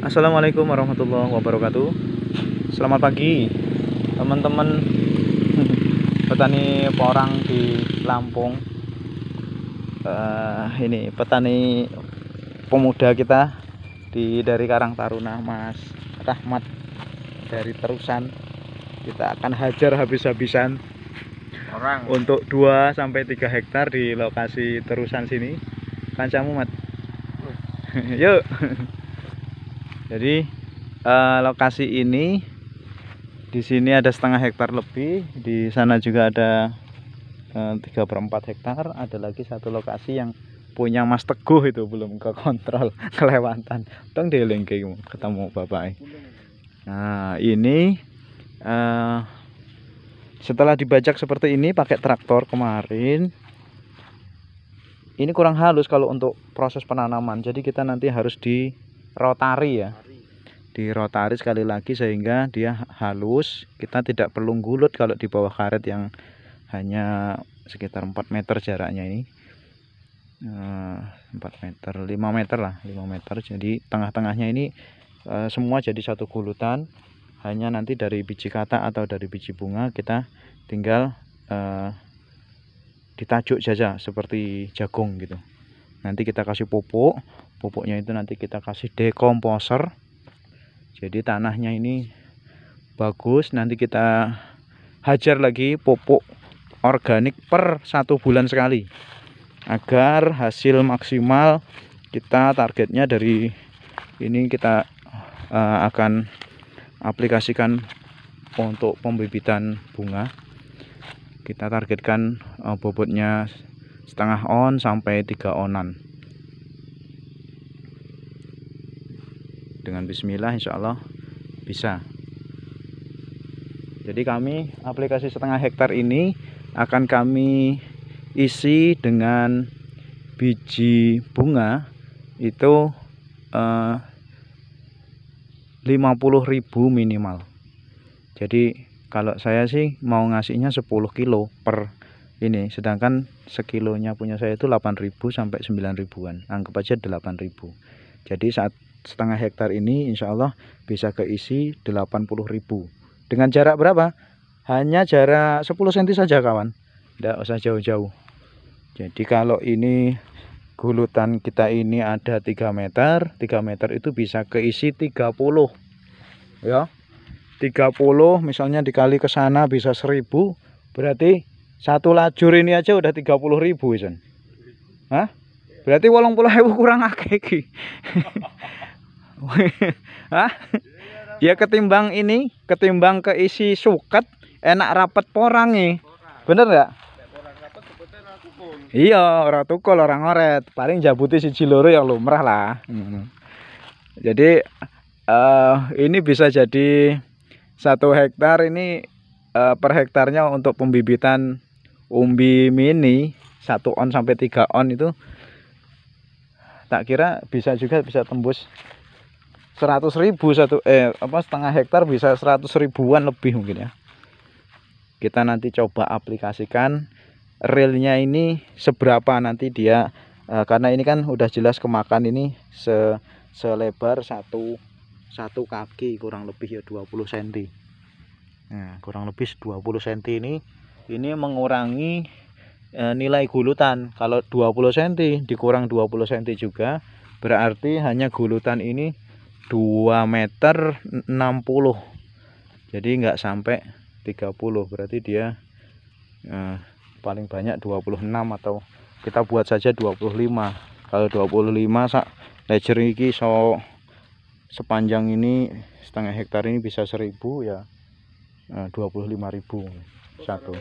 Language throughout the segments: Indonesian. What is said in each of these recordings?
Assalamualaikum warahmatullahi wabarakatuh. Selamat pagi teman-teman petani porang di Lampung. Ini petani pemuda kita dari Karang Taruna, Mas Rahmat dari Terusan. Kita akan hajar habis-habisan untuk 2-3 hektar di lokasi Terusan sini. Kancamu, Mat. Yuk. Jadi lokasi ini di sini ada setengah hektar lebih, di sana juga ada 3/4 hektar. Ada lagi satu lokasi yang punya Mas Teguh, itu belum ke kontrol, kelewatan. Tong deling ketemu bapak. Nah ini setelah dibajak seperti ini pakai traktor kemarin, ini kurang halus kalau untuk proses penanaman. Jadi kita nanti harus di rotari ya, di rotari sekali lagi sehingga dia halus. Kita tidak perlu gulut kalau di bawah karet yang hanya sekitar 4 meter jaraknya ini, 4 meter 5 meter lah, 5 meter. Jadi tengah-tengahnya ini semua jadi satu gulutan. Hanya nanti dari biji kata atau dari biji bunga kita tinggal ditajuk saja seperti jagung gitu. Nanti kita kasih pupuknya itu nanti kita kasih dekomposer. Jadi tanahnya ini bagus. Nanti kita hajar lagi pupuk organik per 1 bulan sekali agar hasil maksimal. Kita targetnya dari ini kita akan aplikasikan untuk pembibitan bunga. Kita targetkan bobotnya setengah on sampai 3 onan. Dengan bismillah insya Allah bisa. Jadi kami aplikasi setengah hektar ini akan kami isi dengan biji bunga itu 50.000 minimal. Jadi kalau saya sih mau ngasihnya 10 kilo per ini, sedangkan sekilonya punya saya itu 8.000 sampai 9.000-an, anggap aja 8.000. Jadi saat setengah hektar ini insya Allah bisa keisi 80.000. Dengan jarak berapa? Hanya jarak 10 cm saja kawan, tidak usah jauh-jauh. Jadi kalau ini gulutan kita ini ada 3 meter, 3 meter itu bisa keisi 30 ya. 30 misalnya dikali ke sana bisa 1.000, berarti satu lajur ini aja udah 30.000 Isen. Hah? Berarti 80.000 kurang akeh iki. Hah? Ya ketimbang ini, ketimbang keisi suket, enak rapet porang nih. Bener enggak? Iya, ora tukul, orang ngoret. Paling jabuti siji loro yang lumrah lah. Jadi ini bisa jadi 1 hektar ini per hektarnya untuk pembibitan umbi mini 1 on sampai 3 on itu tak kira bisa juga bisa tembus 100.000 setengah hektar bisa 100.000-an lebih mungkin ya. Kita nanti coba aplikasikan realnya ini seberapa nanti dia, karena ini kan udah jelas kemakan ini selebar satu kaki kurang lebih ya 20 cm. Nah, kurang lebih 20 cm ini mengurangi nilai gulutan. Kalau 20 cm dikurang 20 cm juga berarti hanya gulutan ini 2 meter 60. Jadi nggak sampai 30, berarti dia paling banyak 26 atau kita buat saja 25. Kalau 25 sak ledger ini so sepanjang ini setengah hektar ini bisa 1.000 ya, 25.000 satu.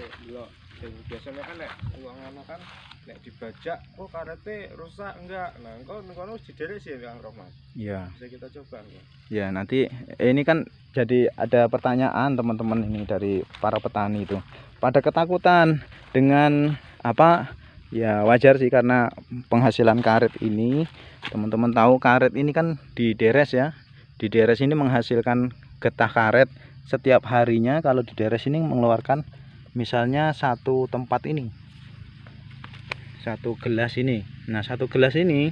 Biasanya kan nek uang kan nek dibajak karete rusak enggak. Nah, engko diderek sih Kang Rohmat. Iya. Bisa kita coba enggak? Ya, nanti ini kan jadi ada pertanyaan teman-teman ini dari para petani itu. Pada ketakutan dengan apa? Ya wajar sih karena penghasilan karet ini, teman-teman tahu karet ini kan di deres ya. Di deres ini menghasilkan getah karet setiap harinya. Kalau di deres ini mengeluarkan misalnya satu tempat ini, 1 gelas ini. Nah 1 gelas ini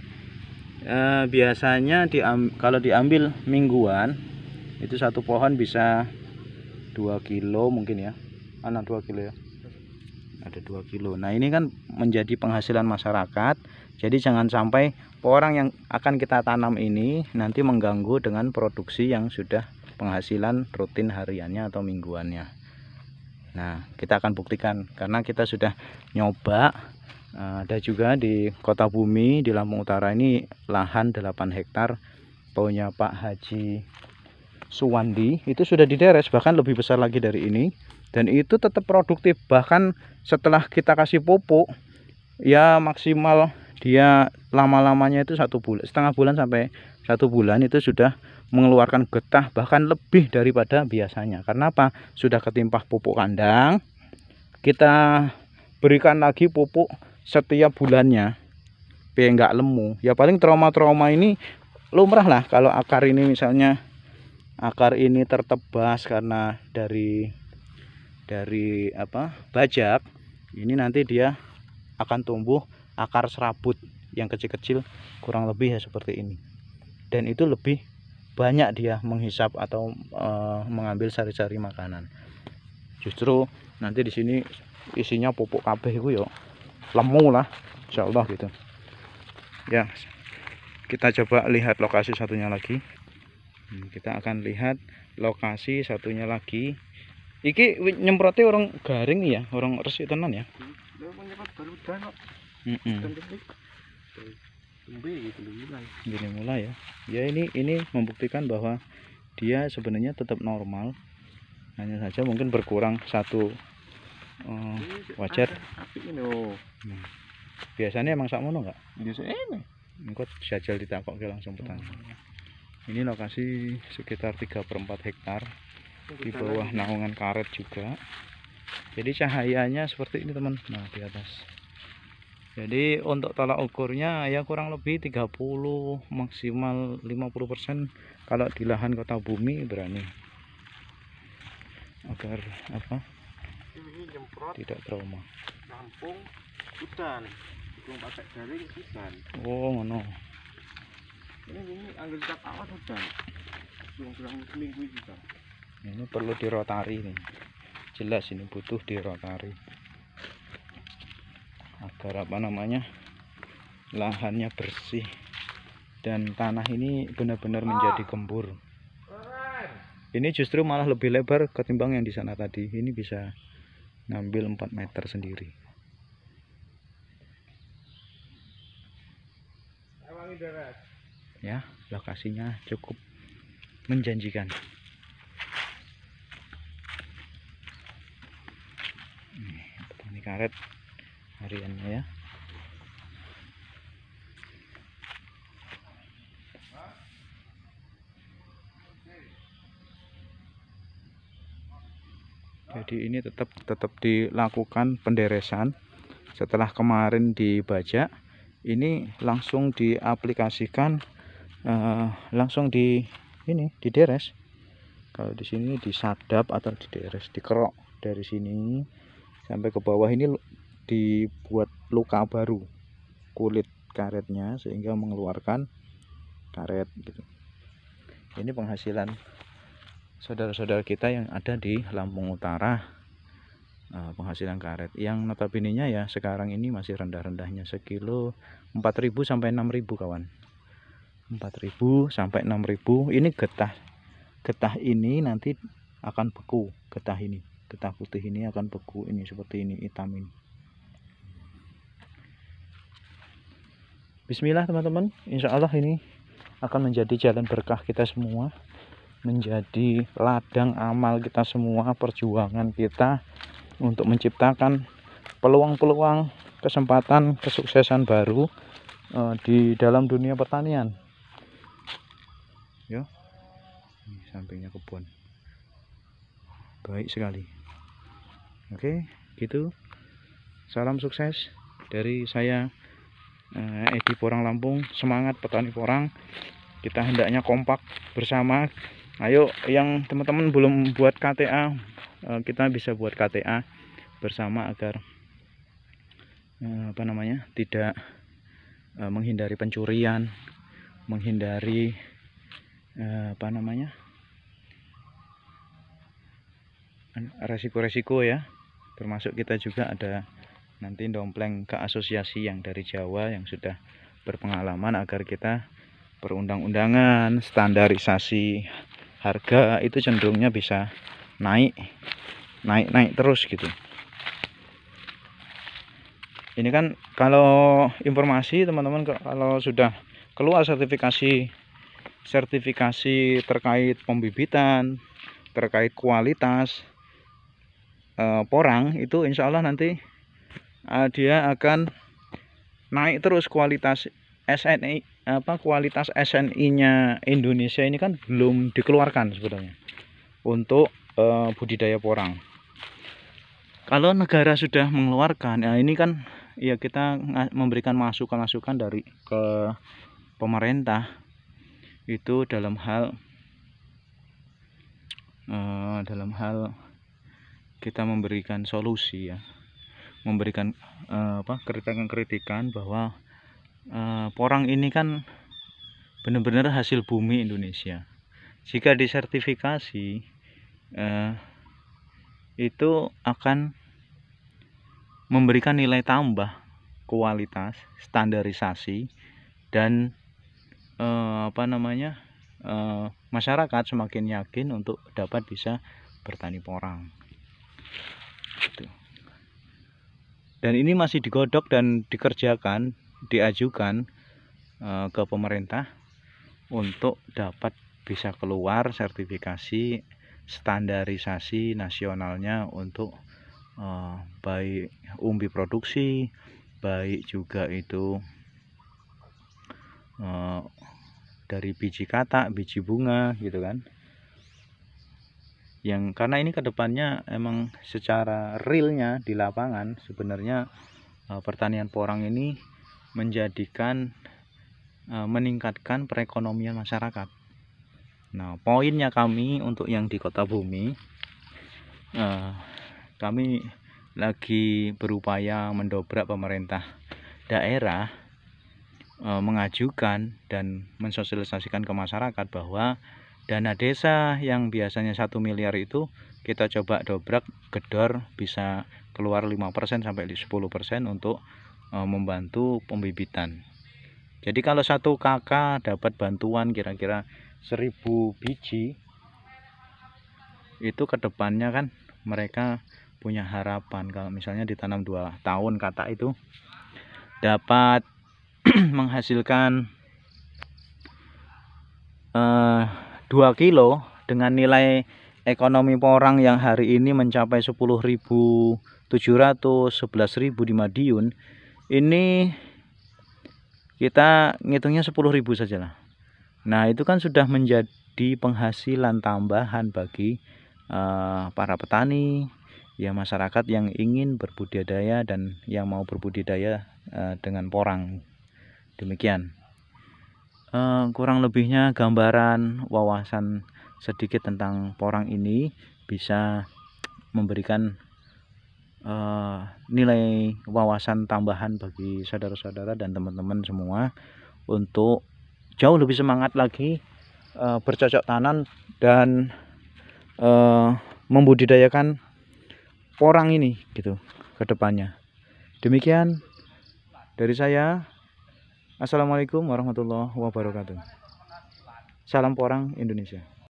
biasanya kalau diambil mingguan itu satu pohon bisa 2 kilo mungkin ya, anak 2 kilo ya, ada 2 kilo. Nah ini kan menjadi penghasilan masyarakat, jadi jangan sampai orang yang akan kita tanam ini nanti mengganggu dengan produksi yang sudah penghasilan rutin hariannya atau mingguannya. Nah kita akan buktikan karena kita sudah nyoba. Ada juga di Kota Bumi di Lampung Utara ini lahan 8 hektar punya Pak Haji Suwandi, itu sudah dideres bahkan lebih besar lagi dari ini, dan itu tetap produktif. Bahkan setelah kita kasih pupuk ya maksimal dia lama-lamanya itu 1 bulan, setengah bulan sampai 1 bulan itu sudah mengeluarkan getah bahkan lebih daripada biasanya. Karena apa? Sudah ketimpah pupuk kandang, kita berikan lagi pupuk setiap bulannya biar nggak lemu. Ya paling trauma-trauma ini lumrah lah kalau akar ini misalnya akar ini tertebas karena dari bajak, ini nanti dia akan tumbuh akar serabut yang kecil-kecil kurang lebih ya seperti ini, dan itu lebih banyak dia menghisap atau mengambil sari-sari makanan. Justru nanti di sini isinya pupuk kabeh itu yo lemu lah insyaallah gitu ya. Kita coba lihat lokasi satunya lagi. Kita akan lihat lokasi satunya lagi. Iki nyemprotnya orang garing ya, orang resik tenan ya. Gini mulai ya. Ya ini membuktikan bahwa dia sebenarnya tetap normal. Hanya saja mungkin berkurang satu wajar. Biasanya emang sakmono enggak? Biasanya ini. Engko jajal ditakokke langsung petani. Ini lokasi sekitar 3/4 hektar di bawah naungan karet juga. Jadi cahayanya seperti ini teman. Nah di atas. Jadi untuk tolak ukurnya ya kurang lebih 30 maksimal 50% kalau di lahan Kota Bumi berani. Agar apa? Tidak trauma. Lampung hutan. Belum pakai jaring hutan. Oh ngono. Ini anggur cap awan hutan. Kurang seminggu juga. Ini perlu dirotari nih. Jelas ini butuh dirotari. Agar apa namanya? Lahannya bersih dan tanah ini benar-benar menjadi gembur. Ini justru malah lebih lebar ketimbang yang di sana tadi. Ini bisa ngambil 4 meter sendiri. Ya, lokasinya cukup menjanjikan. Petani karet hariannya ya. Jadi ini tetap dilakukan penderesan. Setelah kemarin dibajak, ini langsung diaplikasikan, langsung dideres. Kalau di sini disadap atau dideres, dikerok dari sini sampai ke bawah ini dibuat luka baru kulit karetnya sehingga mengeluarkan karet gitu. Ini penghasilan saudara-saudara kita yang ada di Lampung Utara, penghasilan karet yang notabene-nya ya sekarang ini masih rendah-rendahnya, sekilo 4.000 sampai 6.000 kawan. 4.000 sampai 6.000. Ini getah ini nanti akan beku. Getah putih ini akan beku, ini seperti ini, hitam ini. Bismillah teman-teman, insya Allah ini akan menjadi jalan berkah kita semua, menjadi ladang amal kita semua, perjuangan kita untuk menciptakan peluang-peluang kesempatan kesuksesan baru di dalam dunia pertanian. Ya, ini sampingnya kebun, baik sekali. Oke, gitu. Salam sukses dari saya, Edi Porang Lampung. Semangat petani porang, kita hendaknya kompak bersama. Ayo yang teman-teman belum buat KTA, kita bisa buat KTA bersama agar tidak menghindari pencurian, menghindari resiko-resiko ya. Termasuk kita juga ada nanti dompleng ke asosiasi yang dari Jawa yang sudah berpengalaman agar kita perundang-undangan, standarisasi harga itu cenderungnya bisa naik terus gitu. Ini kan kalau informasi teman-teman, kalau sudah keluar sertifikasi terkait pembibitan, terkait kualitas porang, itu insya Allah nanti dia akan naik terus kualitas SNI. Kualitas SNI-nya Indonesia ini kan belum dikeluarkan sebenarnya untuk budidaya porang. Kalau negara sudah mengeluarkan, ya ini kan ya kita memberikan masukan-masukan dari ke pemerintah itu dalam hal kita memberikan solusi ya, memberikan kritikan bahwa porang ini kan benar-benar hasil bumi Indonesia. Jika disertifikasi itu akan memberikan nilai tambah, kualitas, standarisasi, dan masyarakat semakin yakin untuk dapat bisa bertani porang. Dan ini masih digodok dan dikerjakan, diajukan ke pemerintah untuk dapat bisa keluar sertifikasi standarisasi nasionalnya untuk baik umbi produksi, baik juga itu dari biji katak, biji bunga gitu kan. Yang karena ini kedepannya emang secara realnya di lapangan sebenarnya pertanian porang ini meningkatkan perekonomian masyarakat. Nah, poinnya kami untuk yang di Kota Bumi, kami lagi berupaya mendobrak pemerintah daerah mengajukan dan mensosialisasikan ke masyarakat bahwa dana desa yang biasanya 1 miliar itu kita coba dobrak, gedor bisa keluar 5% sampai 10% untuk membantu pembibitan. Jadi kalau 1 KK dapat bantuan kira-kira 1000 biji, itu kedepannya kan mereka punya harapan kalau misalnya ditanam 2 tahun katak itu dapat menghasilkan 2 kilo dengan nilai ekonomi porang yang hari ini mencapai 10.700, 11.000 di Madiun. Ini kita ngitungnya 10.000 saja lah. Nah, itu kan sudah menjadi penghasilan tambahan bagi para petani, ya masyarakat yang ingin berbudidaya dan yang mau berbudidaya dengan porang. Demikian. Kurang lebihnya gambaran wawasan sedikit tentang porang ini bisa memberikan nilai wawasan tambahan bagi saudara-saudara dan teman-teman semua untuk jauh lebih semangat lagi bercocok tanam dan membudidayakan porang ini gitu ke depannya. Demikian dari saya. Assalamualaikum warahmatullahi wabarakatuh. Salam porang Indonesia.